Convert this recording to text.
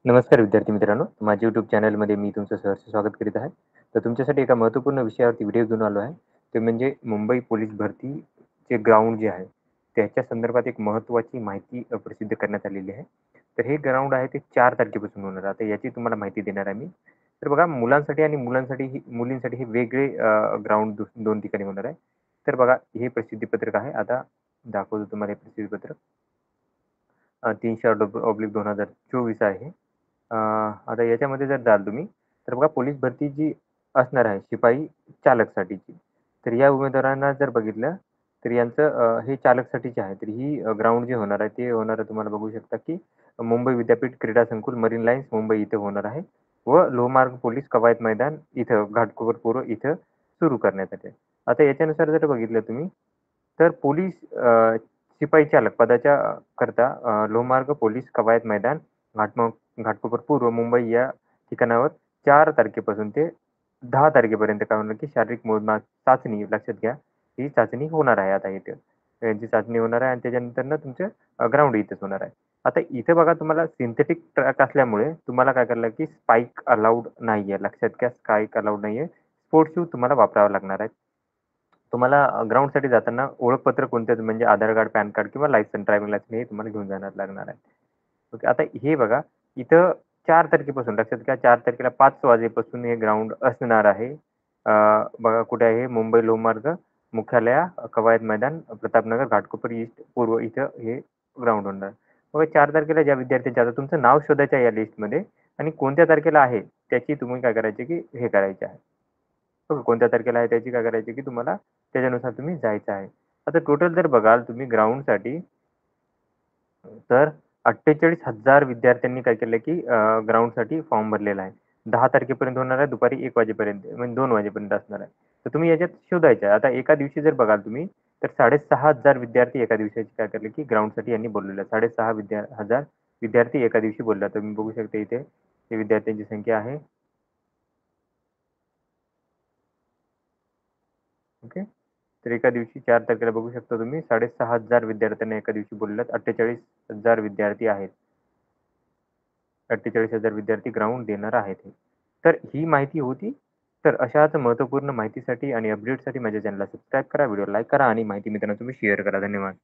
नमस्कार विद्यार्थी मित्रांनो, माझ्या YouTube चॅनलमध्ये मी तुमचं सहर्ष स्वागत करीत आहे. तर तुमच्यासाठी एका महत्त्वपूर्ण विषयावरती व्हिडिओ घेऊन आलो आहे. ते म्हणजे मुंबई पोलीस भरतीचे ग्राउंड जे आहे, त्याच्या संदर्भात एक महत्त्वाची माहिती प्रसिद्ध करण्यात आलेली आहे. तर हे ग्राउंड आहे ते 4 तारखेपासून होणार आहे. आता याची तुम्हाला माहिती देणार आहे मी. तर बघा मुलांसाठी आणि मुलींसाठी हे वेगळे ग्राउंड 2 ठिकाणी होणार आहे. तर बघा हे प्रसिद्धीपत्रक आहे. आता दाखवतो तुम्हाला हे प्रसिद्धीपत्रक. 300/2024 आहे. आता याच्यामध्ये जर जाल तुम्ही, तर बघा पोलीस भरती जी असणार आहे शिपाई चालकसाठीची. तर या उमेदवारांना जर बघितलं, तर यांचं हे चालकसाठीचे आहे. तर ही ग्राउंड जे होणार आहे, ते होणार आहे तुम्हाला बघू शकता, की मुंबई विद्यापीठ क्रीडा संकुल, मरीन लाईन्स, मुंबई इथे होणार आहे व लोहमार्ग पोलीस कवायत मैदान इथं घाटकोपर पूर्व इथं सुरू करण्यात आले. आता याच्यानुसार जर बघितलं तुम्ही, तर पोलीस शिपाई चालक पदाच्या करता लोहमार्ग पोलीस कवायत मैदान, घाटकोपर पूर्व, मुंबई या ठिकाणावर 4 तारखेपासून ते 10 तारखेपर्यंत काय होणार, की शारीरिक मोजमाप चाचणी लक्षात घ्या. ही चाचणी होणार आहे आता इथे. यांची चाचणी होणार आहे आणि त्याच्यानंतरनं तुमचं ग्राउंड इथेच होणार आहे. आता इथे बघा तुम्हाला सिंथेटिक ट्रॅक असल्यामुळे तुम्हाला काय करायला की स्पाइक अलाउड नाहीये. लक्षात घ्या स्पाइक अलाउड नाहीये. स्पोर्ट्स शूज तुम्हाला वापरावे लागणार आहेत. तुम्हाला ग्राउंडसाठी जाताना ओळखपत्र कोणत्याचं म्हणजे आधार कार्ड, पॅन कार्ड किंवा लायसन, ड्रायव्हिंग लायसन हे तुम्हाला घेऊन जाणार लागणार आहे. ओके. आता हे बघा इथं 4 तारखेपासून लक्षात घ्या 4 तारखेला 5 वाजेपासून हे ग्राउंड असणार आहे. बघा कुठे आहे हे मुंबई लोहमार्ग मुख्यालया, कवायत मैदान, प्रतापनगर, घाटकोपर ईस्ट, पूर्व इथं हे ग्राउंड होणार. मग 4 तारखेला ज्या विद्यार्थ्यांचे आता तुमचं नाव शोधायचं आहे या लिस्टमध्ये आणि कोणत्या तारखेला आहे त्याची तुम्ही काय करायचे की हे करायचे आहे. बघा कोणत्या तारखेला आहे त्याची काय करायची की तुम्हाला त्याच्यानुसार तुम्ही जायचं आहे. आता टोटल जर बघाल तुम्ही ग्राउंडसाठी तर 48,000 विद्यार्थ्यांनी काय केलं की ग्राउंडसाठी फॉर्म भरलेला आहे. 10 तारखेपर्यंत होणार आहे दुपारी 1 वाजेपर्यंत म्हणजे 2 वाजेपर्यंत असणार आहे. तर तुम्ही याच्यात शोधायचं आहे. आता एका दिवशी जर बघाल तुम्ही तर 6,500 विद्यार्थी एका दिवसाची काय करले की ग्राउंडसाठी यांनी बोलवलं आहे. 6,500 विद्यार्थी एका दिवशी बोलला. तुम्ही बघू शकता इथे ही विद्यार्थ्यांची संख्या आहे. ओके. तर एका दिवशी 4 तारखेला बघू शकता तुम्ही 6,500 विद्यार्थ्यांना एका दिवशी बोलवल्यात. 48,000 विद्यार्थी आहेत. 48,000 विद्यार्थी ग्राउंड देणार आहेत हे. तर ही माहिती होती. तर अशाच महत्त्वपूर्ण माहितीसाठी आणि अपडेटसाठी माझ्या चॅनलला सबस्क्राईब करा, व्हिडिओ लाईक करा आणि माहिती मित्रांनो तुम्ही शेअर करा. धन्यवाद.